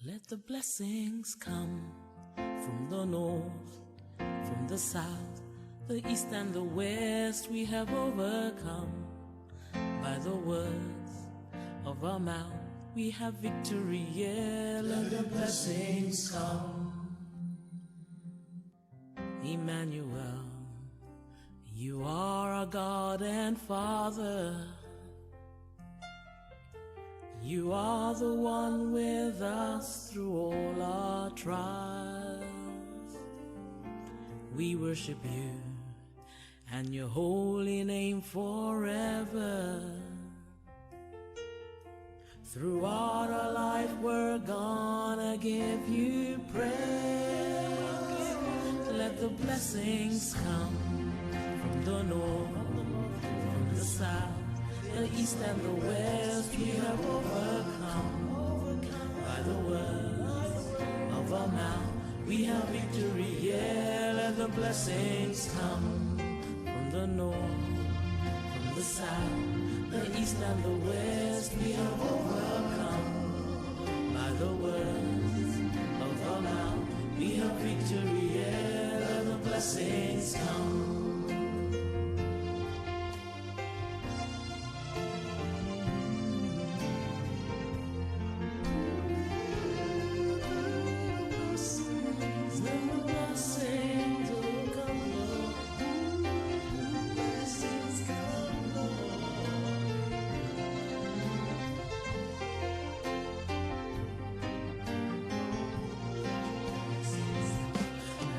Let the blessings come from the north, from the south, the east and the west. We have overcome by the words of our mouth. We have victory, yeah. Let the blessings come. Emmanuel, you are our God and Father. You are the one with us through all our trials. We worship you and your holy name forever. Throughout our life we're gonna give you praise. Let the blessings come from the north, from the south, the east and the west. We have overcome by the words of our mouth. We have victory, yeah. Let the blessings come from the north, from the south, the east and the west. We have overcome by the words of our mouth. We have victory, yeah. Let the blessings come.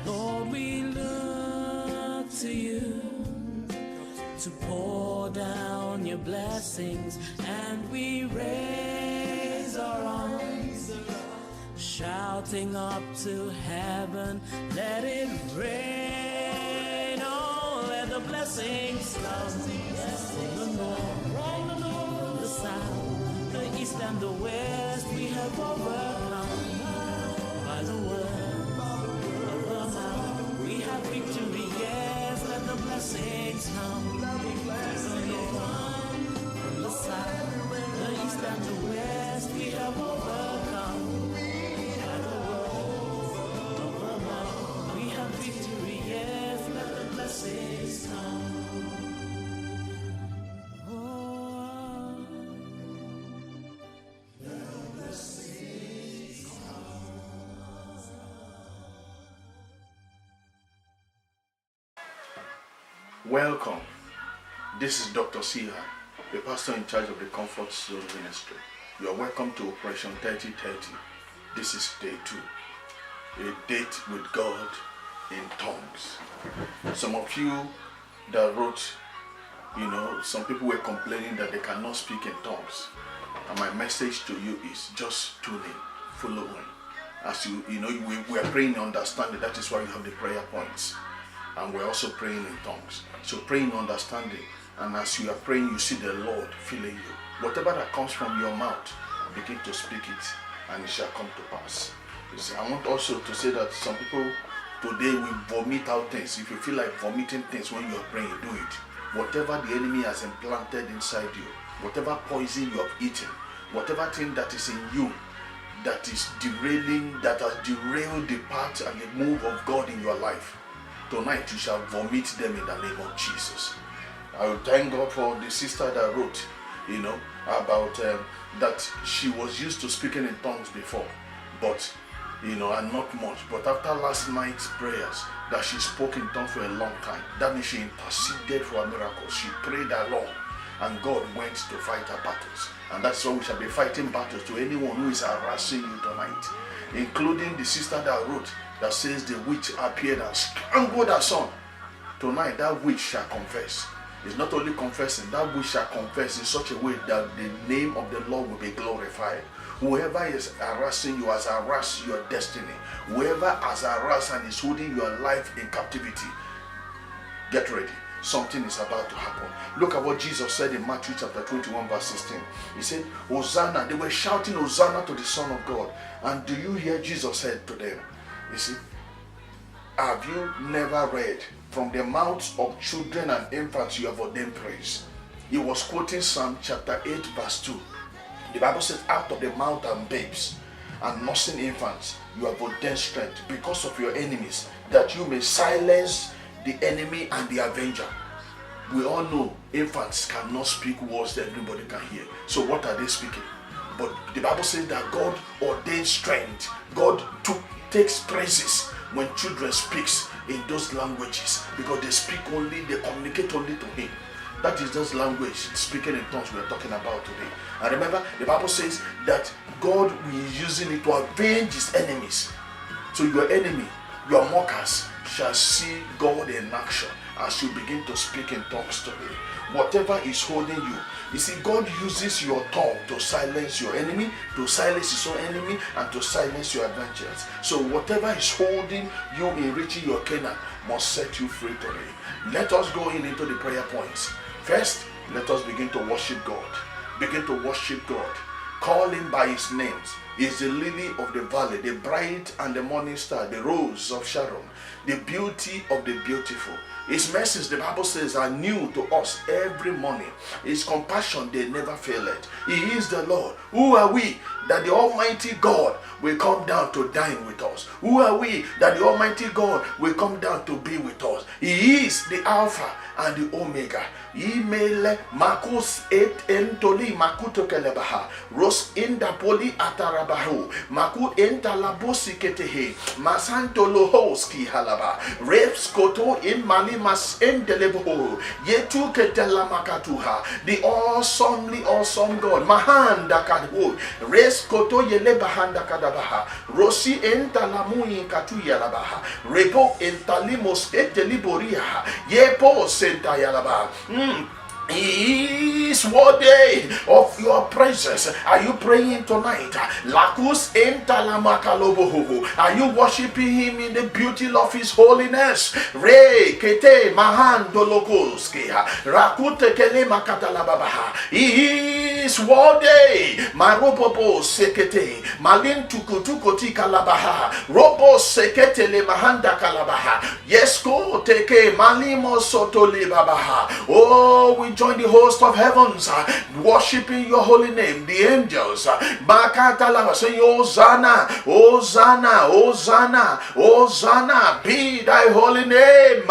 Lord, we look to you to pour down your blessings, and we raise our arms, shouting up to heaven, let it rain. Oh, let the blessings come from the north, from the south, the east and the west. We have overcome by the word. Victory, yes, let the blessings come from the north, from the south, the east and the west. We have overcome by the word of our mouth. We have victory, yes, let the blessings come. Oh, let the blessings come. Welcome. This is Dr. Siha, the pastor in charge of the Comfort Zone Ministry. You are welcome to Operation 3030. This is day 2, a date with God in tongues. Some of you that wrote, some people were complaining that they cannot speak in tongues. And my message to you is just tune in, follow in. As we are praying in understanding. That is why you have the prayer points. And we're also praying in tongues. So pray in understanding. And as you are praying, you see the Lord filling you. Whatever that comes from your mouth, begin to speak it, and it shall come to pass. You see, I want also to say that some people today will vomit out things. If you feel like vomiting things when you are praying, do it. Whatever the enemy has implanted inside you, whatever poison you have eaten, whatever thing that is in you that is derailing, that has derailed the path and the move of God in your life, tonight you shall vomit them in the name of Jesus. I will thank God for the sister that wrote, about that she was used to speaking in tongues before, but, and not much. But after last night's prayers, that she spoke in tongues for a long time. That means she interceded for a miracle. She prayed along, and God went to fight her battles. And that's why we shall be fighting battles to anyone who is harassing you tonight, including the sister that wrote, that says the witch appeared and strangled her son. Tonight that witch shall confess. It's not only confessing, that witch shall confess in such a way that the name of the Lord will be glorified. Whoever is harassing you has harassed your destiny. Whoever has harassed and is holding your life in captivity, get ready. Something is about to happen. Look at what Jesus said in Matthew chapter 21 verse 16. He said, Hosanna. They were shouting Hosanna to the Son of God. And do you hear Jesus said to them? You see, have you never read, from the mouths of children and infants you have ordained praise? He was quoting Psalm chapter 8 verse 2. The Bible says, out of the mouth and babes and nursing infants, you have ordained strength because of your enemies, that you may silence the enemy and the avenger. We all know infants cannot speak words that everybody can hear. So what are they speaking? But the Bible says that God ordains strength. God takes praises when children speaks in those languages, because they speak only, they communicate only to Him. That is just language, speaking in tongues, we are talking about today. And remember, the Bible says that God is using it to avenge His enemies. So your enemy, your mockers, shall see God in action as you begin to speak in tongues today. Whatever is holding you, you see, God uses your tongue to silence your enemy, to silence His own enemy, and to silence your adversaries. So whatever is holding you in reaching your Canaan must set you free today. Let us go into the prayer points. First, let us begin to worship God. Begin to worship God. Call Him by His names. He is the lily of the valley, the bright and the morning star, the rose of Sharon, the beauty of the beautiful. His mercies, the Bible says, are new to us every morning. His compassion, they never fail it. He is the Lord. Who are we that the Almighty God will come down to dine with us? Who are we that the Almighty God will come down to be with us? He is the Alpha and the Omega. Email Marcus 8 entoli makuto kelebaha ros inda poli atarabahu maku enta labosi ketehe masanto lohoski halaba reps koto in malimas endelebo yetu ketela makatuha, the awesomely awesome God mahanda kadhu res koto yele bahanda kadabaha rosi enta lamui katu yalabaha repo entalimos eteliboria yepo senta yalaba. He is worthy of your presence. Are you praying tonight? Lakus entalamakalobohu. Are you worshiping Him in the beauty of His holiness? Re kete mahandolokoski rakute kele makatalabaha. He is worthy. Marobobo sekete malin tukutukoti kalabaha robo sekete le mahanda kalabaha. Yes, go teke malimo sotoli babaha. Oh, we join the host of heavens, worshiping your holy name, the angels. Bakatalaba, say, Hosanna, Hosanna, Hosanna, Hosanna, be thy holy name.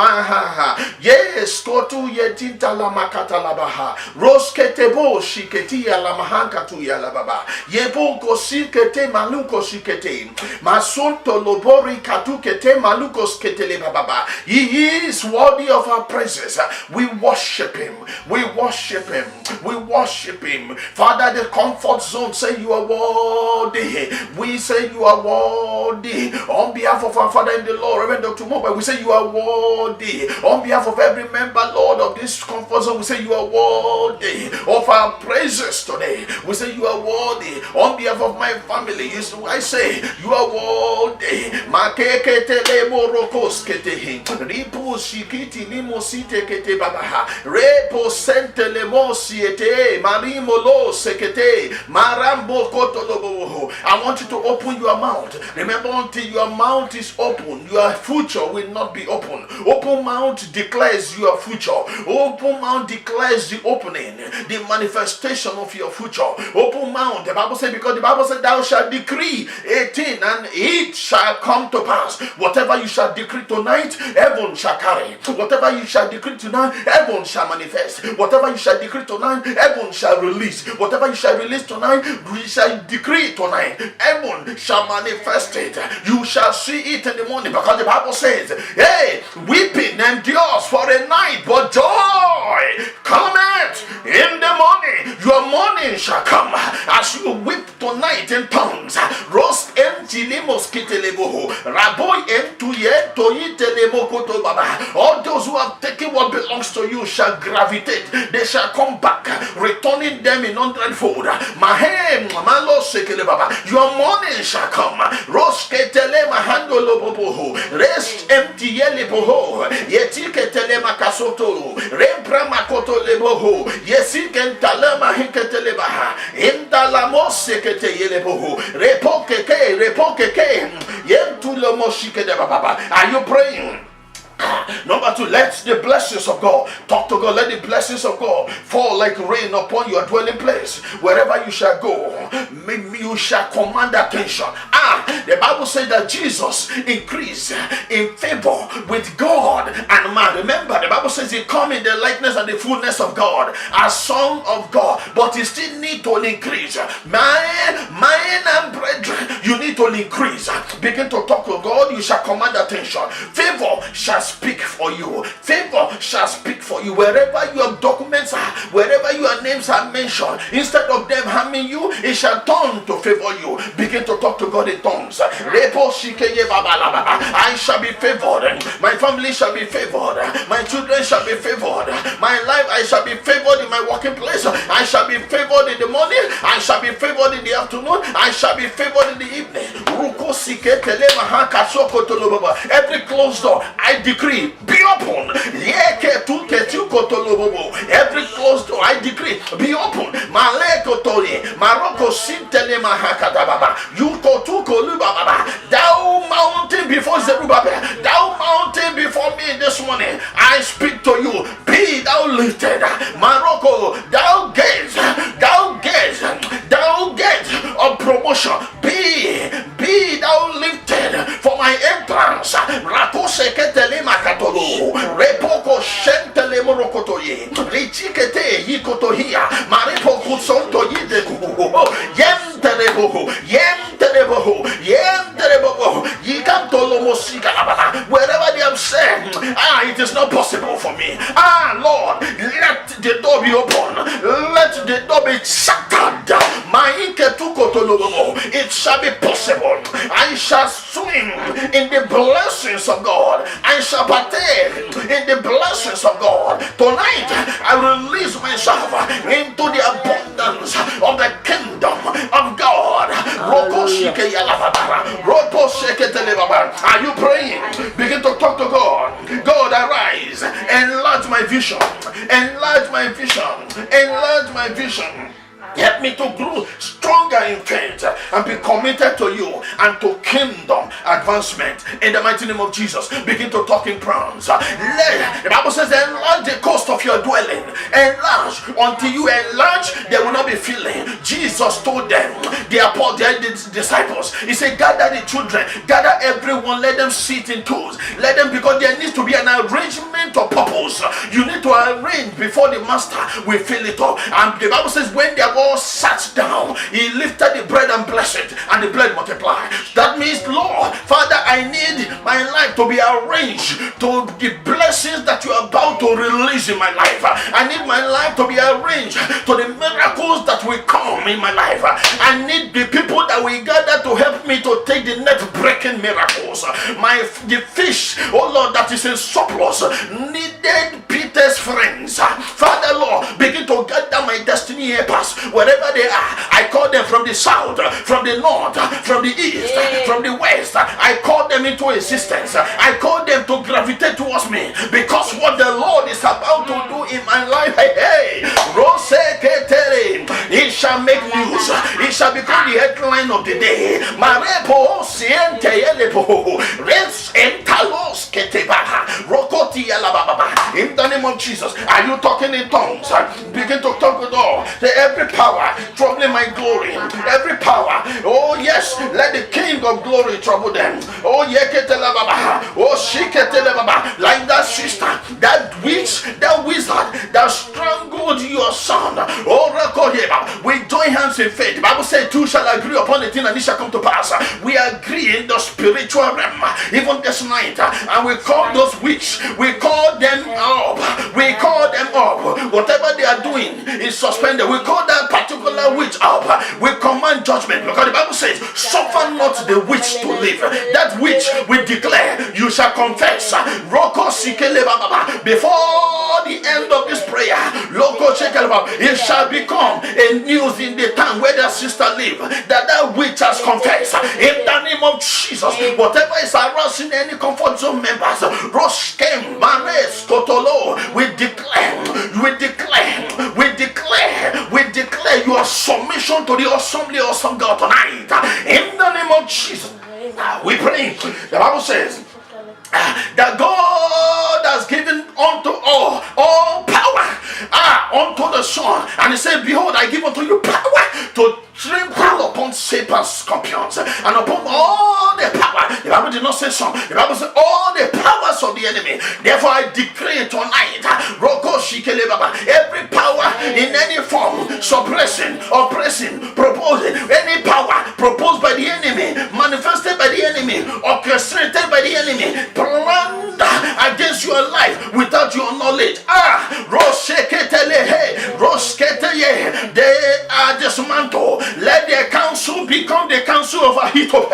Yes, kotu yetinta la makatalabaha, rosketebo shiketia la mahankatu yalababa, yebo kosikete maluko shikete, masunto lobori katukete malukos ketele bababa. He is worthy of our praises. We worship Him. We worship Him. We worship Him. Father, the comfort zone say you are worthy. We say you are worthy. On behalf of our Father in the Lord, Reverend Dr. Mobile, we say you are worthy. On behalf of every member, Lord, of this comfort zone, we say you are worthy of our praises today. We say you are worthy. On behalf of my family, I say you are worthy. Makeketele morokos ketehin. Ripu shikiti limosite kete babaha. Repo sentele mosiete marimolo sekete marambo kotolobo. I want you to open your mouth. Remember, until your mouth is open, your future will not be open. Open mouth declares your future. Open mouth declares the opening, the manifestation of your future. Open mouth. The Bible says, because the Bible said, thou shalt decree 18 and it shall come to pass. Whatever you shall decree tonight, heaven shall carry. Whatever you shall decree tonight, heaven shall manifest. Whatever you shall decree tonight, heaven shall release. Whatever you shall release tonight, we shall decree tonight, heaven shall manifest it. You shall see it in the morning, because the Bible says, hey, weeping endures for a night, but joy cometh in the morning. Your morning shall come as you weep tonight in tongues. Rost entilimos kitelebo raboy entuye toyitelemo koto baba. All those who have taken what belongs to you shall gravitate. They shall come back, returning them in 100-fold. Mahem malo sekele baba. Your morning shall come. Rosketele mahando lobobo. Rest empty yeleboho. Yetiketele makasoto. Rempra makoto leboho. Yesikentala mahiketele baha. Indalamo sekete yeleboho. Repokeke, repokeke. Yentulomo shikede baba. Are you praying? Number 2, let the blessings of God. Talk to God. Let the blessings of God fall like rain upon your dwelling place. Wherever you shall go, you shall command attention. The Bible says that Jesus increased in favor with God and man. Remember, the Bible says he come in the likeness and the fullness of God, as Son of God, but he still need to increase. Man and brethren, you need to increase. Begin to talk to God. You shall command attention. Favor shall speak for you. Favor shall speak for you. Wherever your documents are, wherever your names are mentioned, instead of them harming you, it shall turn to favor you. Begin to talk to God in tongues. I shall be favored. My family shall be favored. My children shall be favored. My life, I shall be favored in my working place. I shall be favored in the morning. I shall be favored in the afternoon. I shall be favored in the evening. Every closed door, I decree, be open. Every closed door, I decree, be open. Thou mountain before Zerubbabel, thou mountain before me this morning, I speak to you. Be thou lifted, Morocco. Thou gates of promotion. Be thou lifted for my entrance. Ratoseketele makatolo, repoko shentele morokotoye, richikete yikotohia, marepo kusonto yidebu, yenterebo, yikantolo mosika. Wherever they have said, it is not possible for me. Lord, let the door be open. Let the door be shattered. It shall be possible. I shall swim in the blessings of God. I shall partake in the blessings of God. Tonight, I release myself into the abundance of the kingdom of God. Are you praying? Begin to talk to God. God, arise. Enlarge my vision. Enlarge my vision. Enlarge my vision. Help me to grow stronger in faith and be committed to you and to kingdom advancement. In the mighty name of Jesus, begin to talk in tongues. The Bible says, enlarge the coast of your dwelling. Enlarge. Until you enlarge, there will not be filling. Jesus told them, the disciples, he said, gather the children, gather everyone, let them sit in twos. Let them, because there needs to be an arrangement of purpose. You need to arrange before the master will fill it up. And the Bible says, when they have all sat down, he lifted the bread and blessed it, and the bread multiplied. That means, Lord, Father, I need my life to be arranged to the blessings that you are about to release in my life. I need my life to be arranged to the miracles that will come in my life. I need the people that will gather to help me to take the net-breaking miracles. The fish, oh Lord, that is in surplus, needed Peter's friends. Father, Lord, begin to gather my destiny helpers wherever they are. I call them from the south, from the north, from the east, from the west. I call them into existence. I call them to gravitate towards me, because what the Lord is about to do in my life, it shall make news. It shall become the headline of the day. In the name of Jesus, are you talking in tongues? Begin to talk with all. Every power troubling my glory, every power, oh yes, let the King of glory trouble them. Oh like that sister, that witch, that wizard that strangled your son. Oh, we join hands in faith. The Bible says, two shall agree upon a thing and it shall come to pass. We agree in the spiritual realm even this night, and we call those witch, we call them up, we call them up. Whatever they are doing is suspended. We call that particular witch up. We command judgment, because the Bible says, suffer not the witch to live. That witch we declare, you shall confess before the end of this prayer. It shall become a news in the town where the sister live, that witch has confessed. In the name of Jesus, whatever is arousing any comfort zone members, Roskem, Mares, Totolo, we declare your submission to the awesome God tonight. In the name of Jesus, we pray. The Bible says, that God has given unto all power unto the Son. And he said, behold, I give unto you power to trample upon serpents, scorpions, and upon all the power. The Bible did not say some. The Bible said all the powers of the enemy. Therefore I decree tonight, every power in any form, suppressing, oppressing, proposing, any power proposed by the enemy, manifested by the enemy, orchestrated by the enemy, planned against your life without your knowledge. They are dismantled. Let their counsel become the counsel of Ahithophel.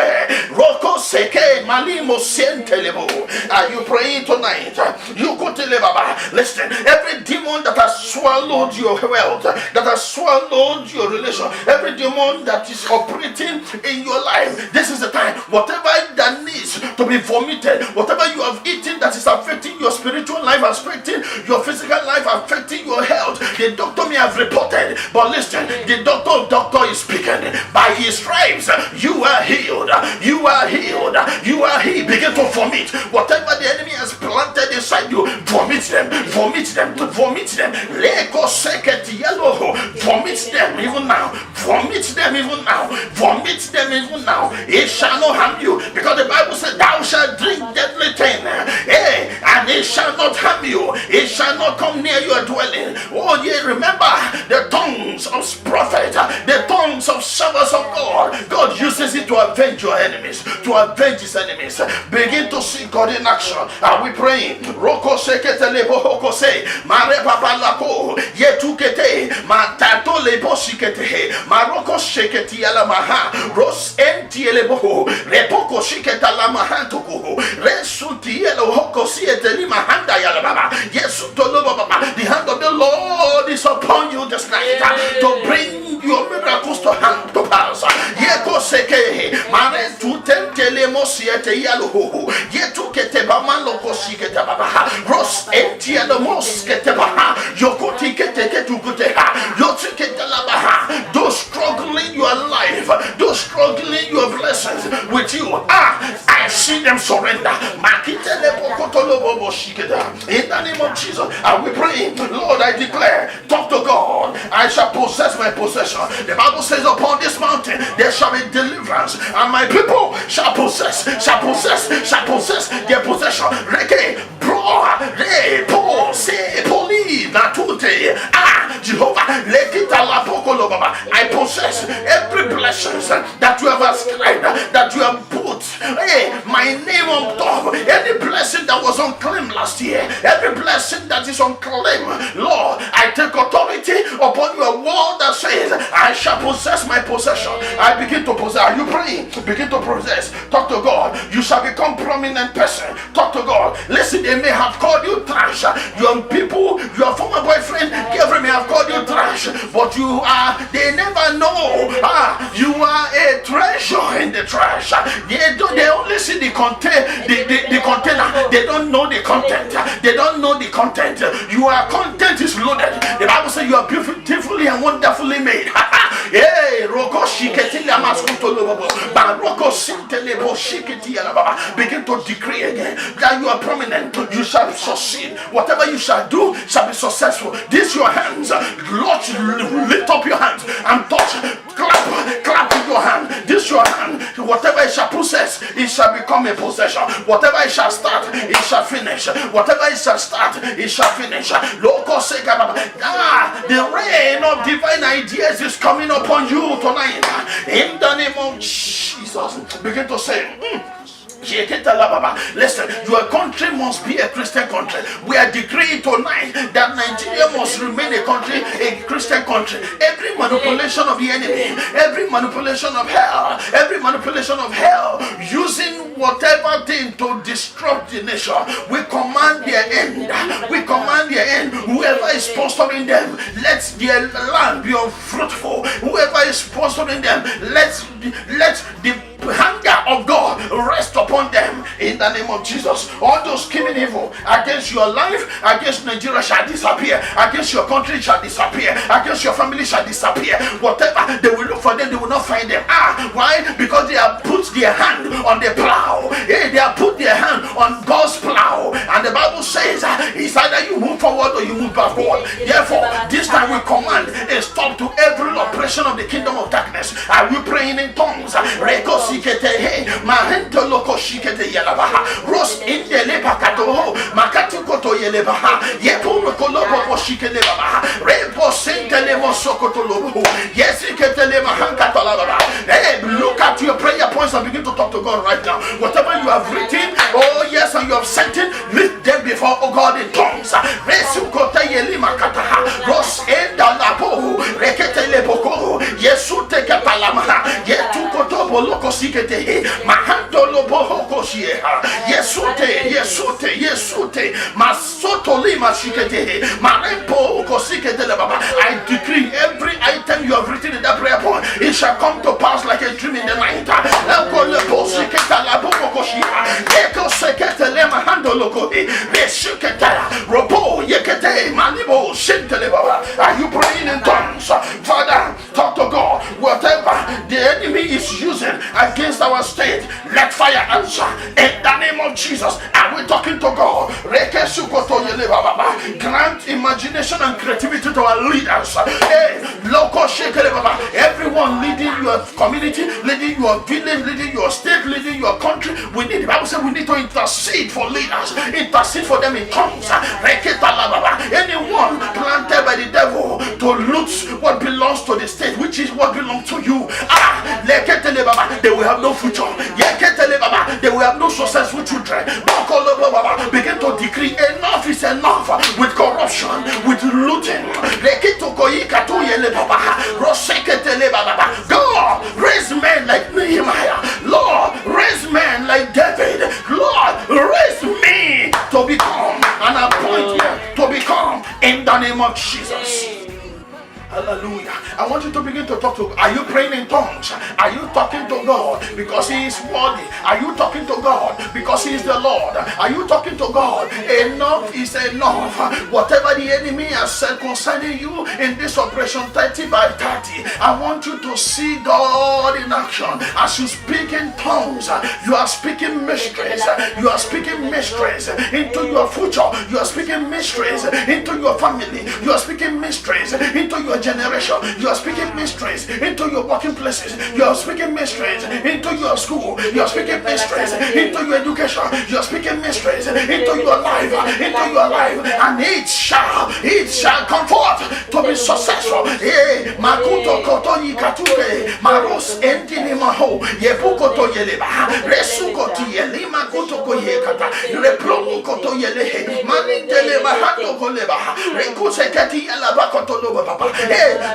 Are you praying tonight? You go to Baba. Listen, every demon that has swallowed your wealth, that has swallowed your relation, every demon that is operating in your life, this is the time. Whatever that needs to be vomited, whatever you have eaten that is affecting your spiritual life, affecting your physical life, affecting your health, the doctor may have reported, but listen, the doctor is speaking. By his stripes you are healed, you are healed, you are healed. Begin to vomit whatever the enemy has planted inside you. Vomit them, vomit them, vomit them. Vomit them even now, vomit them even now, vomit them even now. It shall not harm you, because the Bible said, thou shalt drink deadly thing, and it shall not harm you, it shall not come near your dwelling. Oh yeah, remember the tongues of prophet, the tongues of servants of God. God uses it to avenge your enemies, to avenge his enemies. Begin to see God in action. Are we praying? Roko sekete lebo hoko se mare papa lako yetukete matato lebo shikete maroko sheketi ala maha ros enti lebo repoko shiketa la mahantuku resuti elo hoko siete li mahanda yala baba. Yesu tolo baba. The hand of the Lord is upon you this night to bring your miracles to hand to pass. Yeko seke mare tu tentele mosiete yalo yetu kete bama loko shikete baba ros enti elo moskete baba yokoti kete ketu kete yotu kete la baba. Those struggling your life, those struggling your blessings with you, I see them surrender. In the name of Jesus, are we praying? Lord, I declare, talk to God, I shall possess my possession. The Bible says, upon this mountain there shall be deliverance, and my people shall possess their possession. Reke, bro, re, po, se, poli, natute, Jehovah, lekita la pokolo baba. I possess every blessing that you have ascribed, that you have put my name on top. Any blessing that was unclaimed last year, every blessing that is unclaimed, Lord, I take authority upon your word that says, I shall possess my possession. I begin to possess. Are you praying? Begin to possess. Talk to God. You shall become prominent person. Talk to God. Listen, they may have called you trash. Your people, your former boyfriend, Gabriel may have called you trash, but you are, they never know. You are a treasure in the trash. They only see the content, the container. They don't know the content. They don't know the content. Your content is loaded. The Bible says you are beautifully and wonderfully made. Begin to decree again that you are prominent. You shall succeed. Whatever you shall do shall be successful. This your hands. Lord, lift up your hands and touch. Clap with your hand. This your hand. Whatever it shall possess, it shall become a possession. Whatever it shall start, it shall finish. Whatever it shall start, it shall finish. The rain of divine ideas is coming upon you tonight. In the name of Jesus, begin to say, listen, your country must be a Christian country. We are decreeing tonight that Nigeria must remain a country, a Christian country. Every manipulation of the enemy, every manipulation of hell, using whatever thing to disrupt the nation, we command their end. We command their end. Whoever is sponsoring them, let their land be unfruitful. Whoever is sponsoring them, let the hunger of God rest upon them in the name of Jesus. All those scheming evil against your life, against Nigeria shall disappear, against your country shall disappear, against your family shall disappear. Whatever they will look for them, they will not find them. Why? Because they have put their hand on the plow. They have put their hand on God's plow. And the Bible says it's either you move forward or you move backward. Therefore, this time we command a stop to every operation of the kingdom of darkness. Are we praying in tongues? Ros indele pakato makatu koto yele baha yepuru kolobo poshikele baha rebo sentele mosokoto lobo yesiketele mahanka talaba. Hey, look at your prayer points and begin to talk to God right now. Whatever you have written, oh yes, and you have sent it, lift them before God in tongues. Resukota yele makata ros endalapo reketele boko yesute kapalama yetukoto boloko sikete mahando lobo hokoshie Yesute, Masoto Lima Shikete, Marempo Kosikete Baba. I decree every item you have written in that prayer point, it shall come to pass like a dream in the night. Elko Lepo Siketa Labomo Koshia, Eko Sekete Lema Handoloko, Reshuketa, Robo Yekete, Manibo, Shintele Baba. Are you praying in tongues? Father, talk to God. Whatever the enemy is using against our state, let fire answer. In the name of Jesus, are we talking to God? Grant imagination and creativity to our leaders. Everyone leading your community, leading your village, leading your state, leading your country. We need, the Bible says we need to intercede for leaders, intercede for them in tongues. Anyone planted by the devil to loot what belongs to the state, which is what belongs to you, they will have no future. They will have no successful children. Begin to decree enough is enough with corruption, with looting. God, raise men like Nehemiah. Lord, raise men like David. Lord, raise me to become an appointment to become in the name of Jesus. Hallelujah. I want you to begin to talk to God. Are you praying in tongues? Are you talking to God because He is worthy? Are you talking to God because He is the Lord? Are you talking to God? Enough is enough. Whatever the enemy has said concerning you in this operation 30 by 30, I want you to see God in action. As you speak in tongues, you are speaking mysteries. You are speaking mysteries into your future. You are speaking mysteries into your family. You are speaking mysteries into your generation. You are speaking mysteries into your working places. You are speaking mysteries into your school. You are speaking mysteries into your education. You are speaking mysteries into your life, and it shall come forth to be successful. Makuto koto yikatuke maros entini maho yebukoto yeleba resukoto yele makuto koyekata replomu koto yele manitele mahato koleba rekusekati yalaba koto loba papa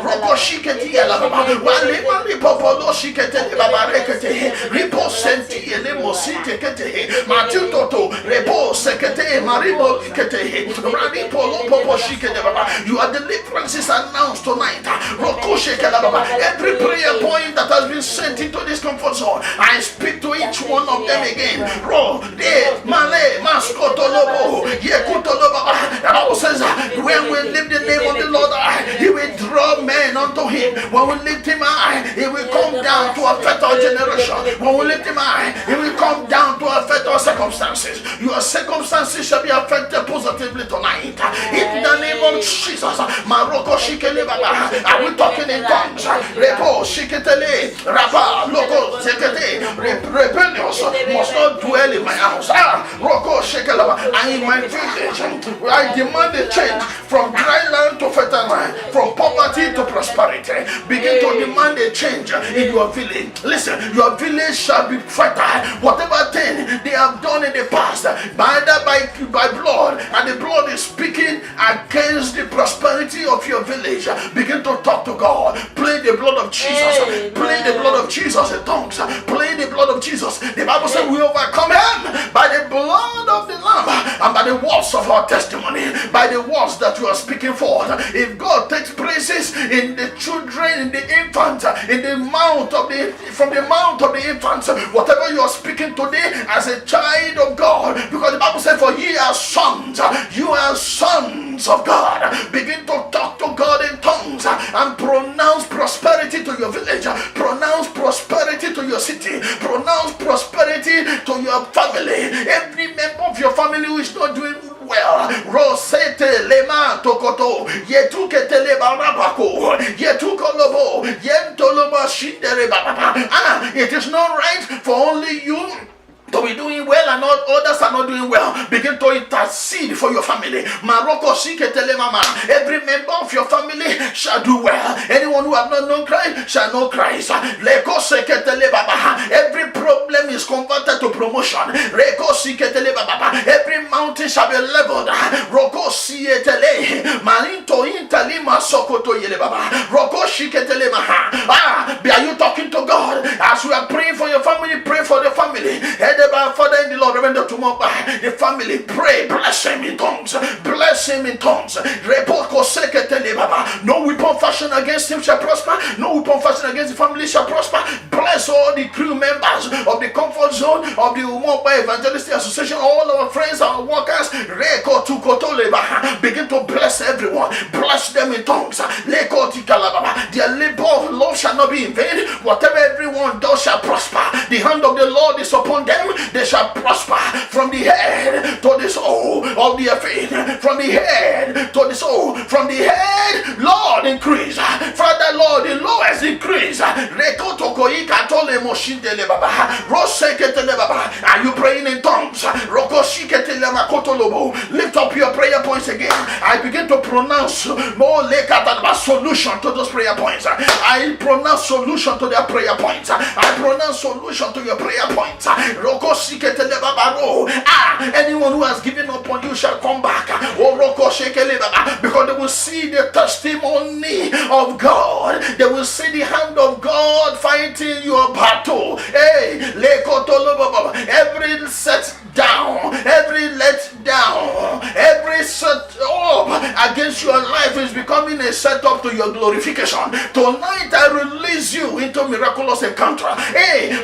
roko shiketi yalaba wale mari popolo shikete baba rekete riposenti yele mosite kete matutoto reposekete maribo kete rani polo popo shikete baba. Your deliverance is announced tonight. Roko shekela baba. Every prayer point that has been sent into this comfort zone, I speak to each one of them again. Ro de male maskoto lobo yekuto lobo. The Bible says when we lift the name of the Lord, He will draw men unto Him. When we lift Him high, He will come down to affect our generation. When we lift Him high, He will come down to affect our circumstances. Your circumstances shall be affected positively tonight. In the name of Jesus. Maroko shikele baba. Are we talking in tongues? Repo shiketele raba logo zekete rebellious must not dwell in my house. Roko shikele baba. And in my village, I demand a change from dry land to fertile land, from poverty to prosperity. Begin to demand a change in your village. Listen, your village shall be fertile. Whatever thing they have done in the past, either by blood, and the blood is speaking against the prosperity of your village. Begin to talk to God. Play the blood of Jesus. Play the blood of Jesus in tongues. Play the blood of Jesus. The Bible says we overcome Him by the blood of the Lamb and by the words of our testimony, by the words that you are speaking forth. If God takes praises in the children, in the infant, in the mouth of from the mouth of the infant, whatever you are speaking today as a child of God, because the Bible says, for ye are sons, you are sons of God. Begin to talk to God in tongues and pronounce prosperity to your village, pronounce prosperity to your city, pronounce prosperity prosperity to your family. Every member of your family who is not doing well, Rosete Lema Tokoto, Yetuketele Barabako, Yetukolobo, Yentoloba Shindere Baba. It is not right for only you to be doing well and not others are not doing well. Begin to intercede for your family. Maroko Shiketele Mama. Every member of your family shall do well. Anyone who have not known Christ shall know Christ. Leko Shiketele Baba. Every problem is converted to promotion. Reko Shiketele Baba. Every mountain shall be leveled. Roko Shiketele. Malinto Intalima Sokoto Yele Baba. Roko Shiketele Maha. Are you talking to God? As we are praying for your family, pray for the family. Father in the Lord, remember tomorrow, the family, pray, bless him in tongues, bless him in tongues. No weapon fashioned against him shall prosper, no weapon fashioned against the family shall prosper. Bless all the crew members of the comfort zone of the Umomba Evangelistic Association, all our friends, our workers. Begin to bless everyone, bless them in tongues. Their labor of love shall not be in vain. Whatever everyone does shall prosper. The hand of the Lord is upon them. They shall prosper from the head to the soul of their faith. From the head to the soul. From the head, Lord, increase. Father, Lord, the lowest increase. Are you praying in tongues? Lift up your prayer points again. I begin to pronounce more solution to those prayer points. I pronounce solution to their prayer points. I pronounce solution to your prayer points. Anyone who has given up on you shall come back. Because they will see the testimony of God. They will see the hand of God fighting your battle. Every set down, every let down, every set up against your life is becoming a setup to your glorification. Tonight I release you into miraculous encounter.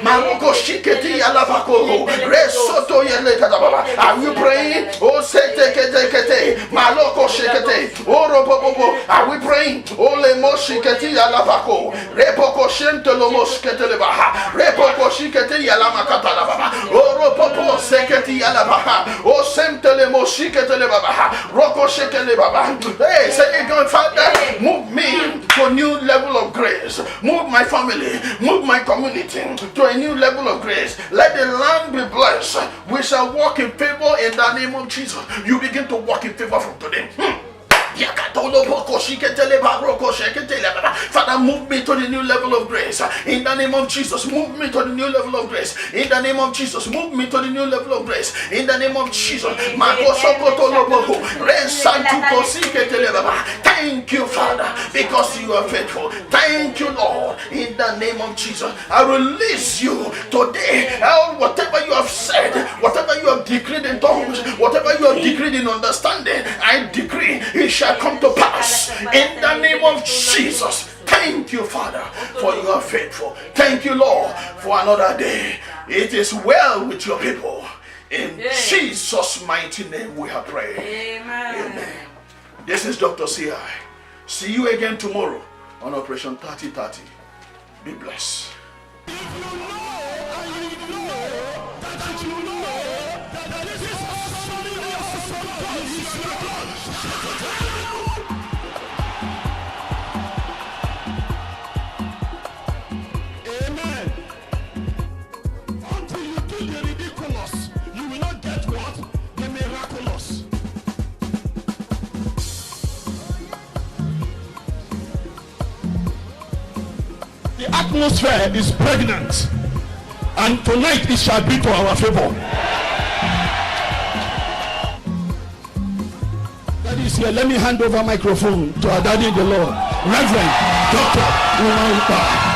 Maroko Shiketi Alabako, Resoto Yelekadababa. Are you praying? Oh, Setekete, Maloko Shikete, Oropopo. Are we praying? Ole Moshiketi Alabako, Repoko Shentolomos Ketelebaha, Repoko Shiketi Yalamakata, Oropopo Seketi Alabaha, O Sentele Moshiketelebaha, Roko Shekelebaba. Hey, say it, God, Father, move me to a new level of grace. Move my family, move my community to a new level of grace. Let the land be blessed. We shall walk in favor in the name of Jesus. You begin to walk in favor from today. Father, move me to the new level of grace. In the name of Jesus, move me to the new level of grace. In the name of Jesus, move me to the new level of grace. In the name of Jesus. Thank you, Father, because you are faithful. Thank you, Lord. In the name of Jesus, I release you today. Whatever you have said, whatever you have decreed in tongues, whatever you have decreed in understanding, I decree it shall come to pass in the name of Jesus. Thank you, Father, for you are faithful. Thank you, Lord, for another day. It is well with your people. In Jesus' mighty name we have prayed. Amen. This is Dr. C.I. See you again tomorrow on Operation 3030. Be blessed. Amen. Until you do the ridiculous, you will not get what? The miraculous. The atmosphere is pregnant, and tonight it shall be to our favor. That is here. Let me hand over microphone to our daddy in the Lord, Reverend Dr. Umar.